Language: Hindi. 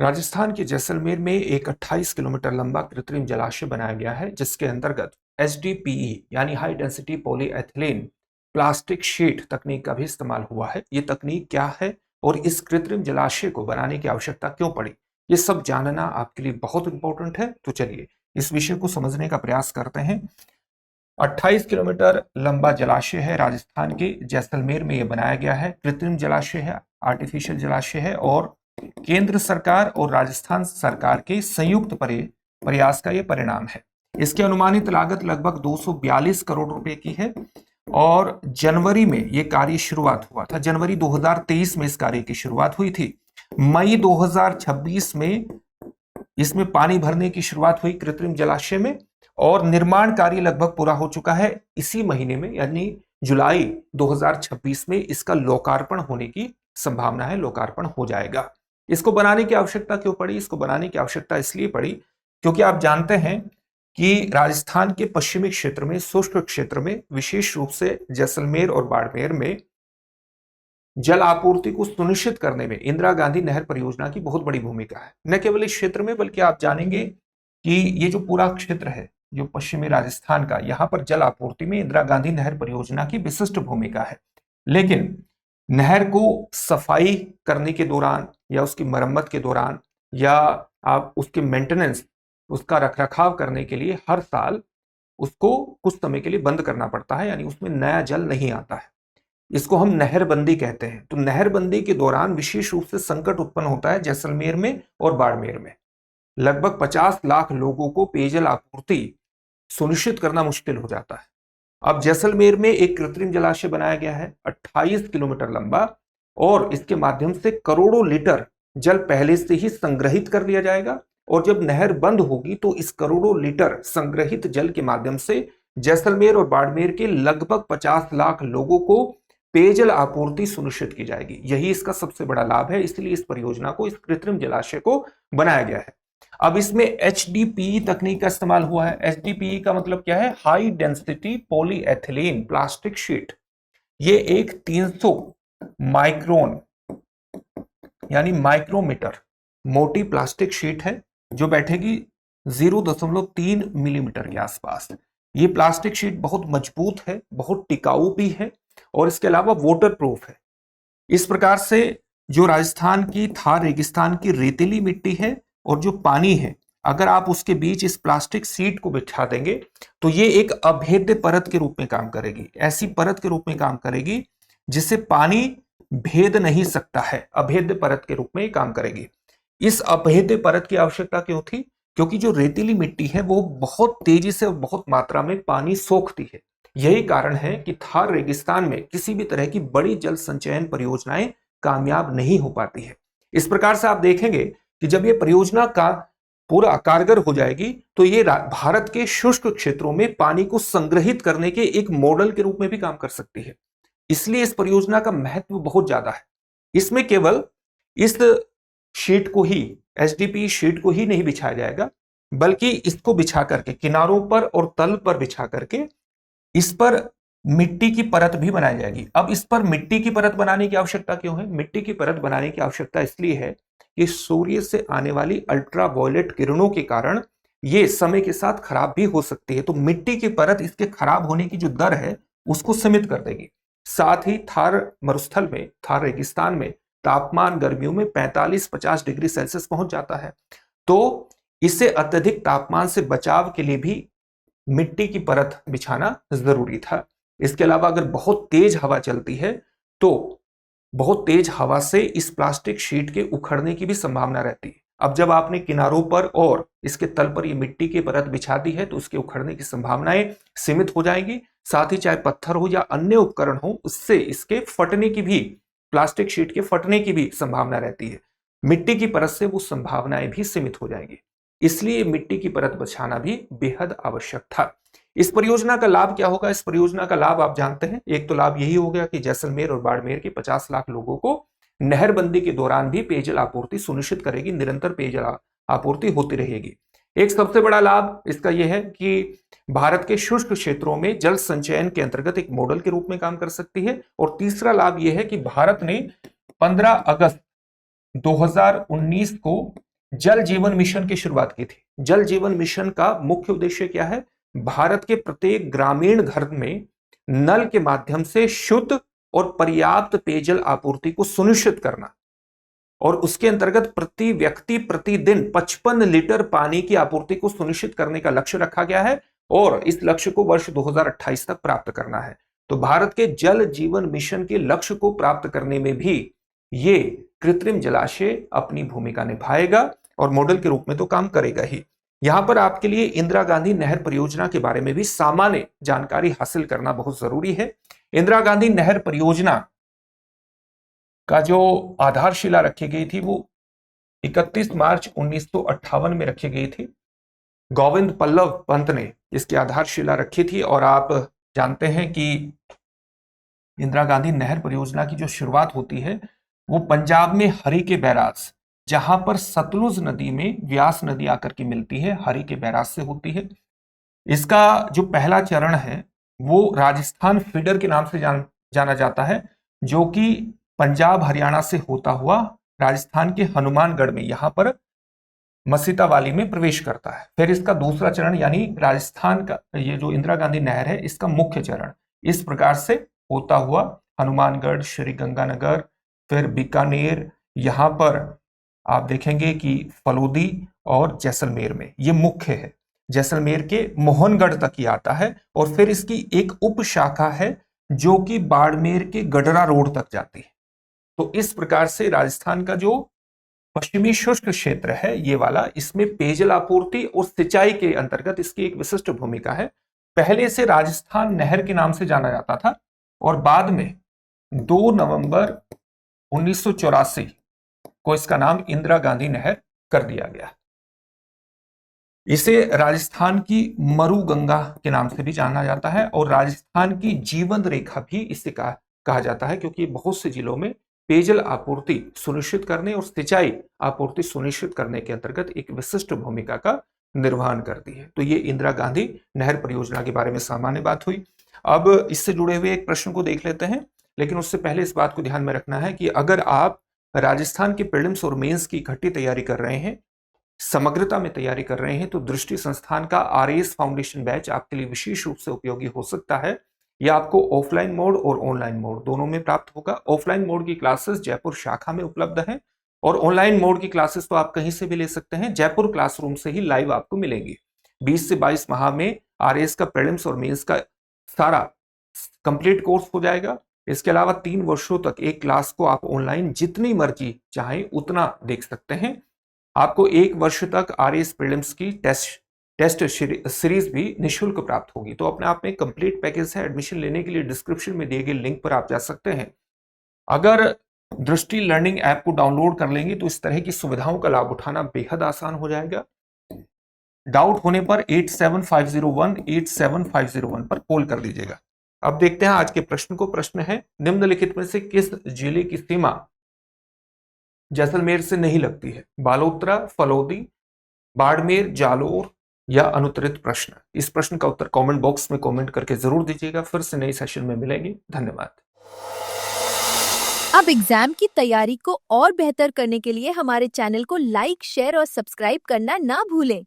राजस्थान के जैसलमेर में एक 28 किलोमीटर लंबा कृत्रिम जलाशय बनाया गया है, जिसके अंतर्गत HDPE यानी high density polyethylene plastic sheet तकनीक का भी इस्तेमाल हुआ है। ये तकनीक क्या है और इस कृत्रिम जलाशय को बनाने की आवश्यकता क्यों पड़ी, ये सब जानना आपके लिए बहुत इंपॉर्टेंट है। तो चलिए इस विषय को समझने का प्रयास करते हैं। 28 किलोमीटर लंबा जलाशय है, राजस्थान के जैसलमेर में यह बनाया गया है। कृत्रिम जलाशय है, आर्टिफिशियल जलाशय है और केंद्र सरकार और राजस्थान सरकार के संयुक्त प्रयास का यह परिणाम है। इसकी अनुमानित लागत लगभग 242 करोड़ रुपए की है और जनवरी में यह कार्य शुरुआत हुआ था। जनवरी 2023 में इस कार्य की शुरुआत हुई थी। मई 2026 में इसमें पानी भरने की शुरुआत हुई कृत्रिम जलाशय में और निर्माण कार्य लगभग पूरा हो चुका है। इसी महीने में यानी जुलाई 2026 में इसका लोकार्पण होने की संभावना है, लोकार्पण हो जाएगा। इसको बनाने की आवश्यकता क्यों पड़ी? इसको बनाने की आवश्यकता इसलिए पड़ी क्योंकि आप जानते हैं कि राजस्थान के पश्चिमी क्षेत्र में, शुष्क क्षेत्र में, विशेष रूप से जैसलमेर और बाड़मेर में जल आपूर्ति को सुनिश्चित करने में इंदिरा गांधी नहर परियोजना की बहुत बड़ी भूमिका है। न केवल इस क्षेत्र में बल्कि आप जानेंगे कि ये जो पूरा क्षेत्र है जो पश्चिमी राजस्थान का, यहां पर जल आपूर्ति में इंदिरा गांधी नहर परियोजना की विशिष्ट भूमिका है। लेकिन नहर को सफाई करने के दौरान या उसकी मरम्मत के दौरान या आप उसके मेंटेनेंस, उसका रखरखाव करने के लिए हर साल उसको कुछ समय के लिए बंद करना पड़ता है, यानी उसमें नया जल नहीं आता है। इसको हम नहरबंदी कहते हैं। तो नहरबंदी के दौरान विशेष रूप से संकट उत्पन्न होता है जैसलमेर में और बाड़मेर में। लगभग 50 लाख लोगों को पेयजल आपूर्ति सुनिश्चित करना मुश्किल हो जाता है। अब जैसलमेर में एक कृत्रिम जलाशय बनाया गया है, 28 किलोमीटर लंबा, और इसके माध्यम से करोड़ों लीटर जल पहले से ही संग्रहित कर लिया जाएगा और जब नहर बंद होगी तो इस करोड़ों लीटर संग्रहित जल के माध्यम से जैसलमेर और बाड़मेर के लगभग 50 लाख लोगों को पेयजल आपूर्ति सुनिश्चित की जाएगी। यही इसका सबसे बड़ा लाभ है, इसलिए इस परियोजना को, इस कृत्रिम जलाशय को बनाया गया है। अब इसमें HDPE तकनीक का इस्तेमाल हुआ है। HDPE का मतलब क्या है? High density polyethylene plastic sheet. ये एक 300 माइक्रोन यानी माइक्रोमीटर मोटी प्लास्टिक शीट है जो बैठेगी 0.3 मिलीमीटर के आसपास। ये प्लास्टिक शीट बहुत मजबूत है, बहुत टिकाऊ भी है और इसके अलावा वाटर प्रूफ है। इस प्रकार से जो राजस्थान की थार रेगिस्तान की रेतीली मिट्टी है और जो पानी है, अगर आप उसके बीच इस प्लास्टिक शीट को बिछा देंगे तो ये एक अभेद्य परत के रूप में काम करेगी। ऐसी परत के रूप में काम करेगी जिसे पानी भेद नहीं सकता है, अभेद्य परत के रूप में काम करेगी। इस अभेद्य परत की आवश्यकता क्यों थी? क्योंकि जो रेतीली मिट्टी है वो बहुत तेजी से और बहुत मात्रा में पानी सोखती है। यही कारण है कि थार रेगिस्तान में किसी भी तरह की बड़ी जल संचयन परियोजनाएं कामयाब नहीं हो पाती है। इस प्रकार से आप देखेंगे कि जब ये परियोजना का पूरा कारगर हो जाएगी तो ये भारत के शुष्क क्षेत्रों में पानी को संग्रहित करने के एक मॉडल के रूप में भी काम कर सकती है। इसलिए इस परियोजना का महत्व बहुत ज्यादा है। इसमें केवल इस शीट को ही, HDPE शीट को ही नहीं बिछाया जाएगा, बल्कि इसको बिछा करके किनारों पर और तल पर बिछा करके इस पर मिट्टी की परत भी बनाई जाएगी। अब इस पर मिट्टी की परत बनाने की आवश्यकता क्यों है? मिट्टी की परत बनाने की आवश्यकता इसलिए है कि सूर्य से आने वाली अल्ट्रावायलेट किरणों के कारण ये समय के साथ खराब भी हो सकती है। तो मिट्टी की परत इसके खराब होने की जो दर है उसको सीमित कर देगी। साथ ही थार मरुस्थल में, थार रेगिस्तान में तापमान गर्मियों में 45-50 डिग्री सेल्सियस पहुंच जाता है। तो इससे अत्यधिक तापमान से बचाव के लिए भी मिट्टी की परत बिछाना जरूरी था। इसके अलावा अगर बहुत तेज हवा चलती है तो बहुत तेज हवा से इस प्लास्टिक शीट के उखड़ने की भी संभावना रहती है। अब जब आपने किनारों पर और इसके तल पर ये मिट्टी की परत बिछा दी है तो उसके उखड़ने की संभावनाएं सीमित हो जाएंगी। साथ ही चाहे पत्थर हो या अन्य उपकरण हो, उससे इसके फटने की भी, प्लास्टिक शीट के फटने की भी संभावना रहती है। मिट्टी की परत से वो संभावनाएं भी सीमित हो जाएंगी। इसलिए मिट्टी की परत बिछाना भी बेहद आवश्यक था। इस परियोजना का लाभ क्या होगा? इस परियोजना का लाभ आप जानते हैं। एक तो लाभ यही हो गया कि जैसलमेर और बाड़मेर के 50 लाख लोगों को नहरबंदी के दौरान भी पेयजल आपूर्ति सुनिश्चित करेगी, निरंतर पेयजल आपूर्ति होती रहेगी। एक सबसे बड़ा लाभ इसका यह है कि भारत के शुष्क क्षेत्रों में जल संचयन के अंतर्गत एक मॉडल के रूप में काम कर सकती है। और तीसरा लाभ यह है कि भारत ने 15 अगस्त 2019 को जल जीवन मिशन की शुरुआत की थी। जल जीवन मिशन का मुख्य उद्देश्य क्या है? भारत के प्रत्येक ग्रामीण घर में नल के माध्यम से शुद्ध और पर्याप्त पेयजल आपूर्ति को सुनिश्चित करना, और उसके अंतर्गत प्रति व्यक्ति प्रतिदिन 55 लीटर पानी की आपूर्ति को सुनिश्चित करने का लक्ष्य रखा गया है, और इस लक्ष्य को वर्ष 2028 तक प्राप्त करना है। तो भारत के जल जीवन मिशन के लक्ष्य को प्राप्त करने में भी ये कृत्रिम जलाशय अपनी भूमिका निभाएगा और मॉडल के रूप में तो काम करेगा ही। यहां पर आपके लिए इंदिरा गांधी नहर परियोजना के बारे में भी सामान्य जानकारी हासिल करना बहुत जरूरी है। इंदिरा गांधी नहर परियोजना का जो आधारशिला रखी गई थी वो 31 मार्च 1958 में रखी गई थी। गोविंद पल्लव पंत ने इसकी आधारशिला रखी थी, और आप जानते हैं कि इंदिरा गांधी नहर परियोजना की जो शुरुआत होती है वो पंजाब में हरी के बैराज, जहां पर सतलुज नदी में व्यास नदी आकर के मिलती है, हरी के बैराज से होती है। इसका जो पहला चरण है वो राजस्थान फीडर के नाम से जाना जाता है, जो कि पंजाब हरियाणा से होता हुआ राजस्थान के हनुमानगढ़ में यहां पर मसीता वाली में प्रवेश करता है। फिर इसका दूसरा चरण यानी राजस्थान का ये जो इंदिरा गांधी नहर है इसका मुख्य चरण इस प्रकार से होता हुआ हनुमानगढ़, श्री गंगानगर, फिर बीकानेर, यहां पर आप देखेंगे कि फलोदी और जैसलमेर में ये मुख्य है। जैसलमेर के मोहनगढ़ तक ही आता है, और फिर इसकी एक उप शाखा है जो कि बाड़मेर के गडरा रोड तक जाती है। तो इस प्रकार से राजस्थान का जो पश्चिमी शुष्क क्षेत्र है ये वाला, इसमें पेयजल आपूर्ति और सिंचाई के अंतर्गत इसकी एक विशिष्ट भूमिका है। पहले से राजस्थान नहर के नाम से जाना जाता था, और बाद में 2 नवंबर 1984 को इसका नाम इंदिरा गांधी नहर कर दिया गया। इसे राजस्थान की मरु गंगा के नाम से भी जाना जाता है, और राजस्थान की जीवन रेखा भी इसे कहा जाता है, क्योंकि बहुत से जिलों में पेयजल आपूर्ति सुनिश्चित करने और सिंचाई आपूर्ति सुनिश्चित करने के अंतर्गत एक विशिष्ट भूमिका का निर्वहन करती है। तो ये इंदिरा गांधी नहर परियोजना के बारे में सामान्य बात हुई। अब इससे जुड़े हुए एक प्रश्न को देख लेते हैं, लेकिन उससे पहले इस बात को ध्यान में रखना है कि अगर आप राजस्थान के प्रीलिम्स और मेंस की इकट्ठी तैयारी कर रहे हैं, समग्रता में तैयारी कर रहे हैं, तो दृष्टि संस्थान का आरएएस फाउंडेशन बैच आपके लिए विशेष रूप से उपयोगी हो सकता है। यह आपको ऑफलाइन मोड और ऑनलाइन मोड दोनों में प्राप्त होगा। ऑफलाइन मोड की क्लासेस जयपुर शाखा में उपलब्ध हैं, और ऑनलाइन मोड की क्लासेस तो आप कहीं से भी ले सकते हैं, जयपुर क्लासरूम से ही लाइव आपको मिलेंगी। 20 से 22 माह में आरएएस का प्रीलिम्स और मेंस का सारा कंप्लीट कोर्स हो जाएगा। इसके अलावा 3 वर्षों तक एक क्लास को आप ऑनलाइन जितनी मर्जी चाहे उतना देख सकते हैं। आपको 1 वर्ष तक आरएएस प्रीलिम्स की टेस्ट सीरीज भी निःशुल्क प्राप्त होगी। तो अपने आप में कंप्लीट पैकेज है। एडमिशन लेने के लिए डिस्क्रिप्शन में दिए गए लिंक पर आप जा सकते हैं। अगर दृष्टि लर्निंग ऐप को डाउनलोड कर लेंगे तो इस तरह की सुविधाओं का लाभ उठाना बेहद आसान हो जाएगा। डाउट होने पर 8750187501 पर कॉल कर लीजिएगा। अब देखते हैं आज के प्रश्न को। प्रश्न है, निम्नलिखित में से किस जिले की सीमा जैसलमेर से नहीं लगती है? बालोतरा, फलोदी, बाड़मेर, जालोर या अनुत्तरित प्रश्न। इस प्रश्न का उत्तर कमेंट बॉक्स में कमेंट करके जरूर दीजिएगा। फिर से नए सेशन में मिलेंगे। धन्यवाद। अब एग्जाम की तैयारी को और बेहतर करने के लिए हमारे चैनल को लाइक, शेयर और सब्सक्राइब करना ना भूलें।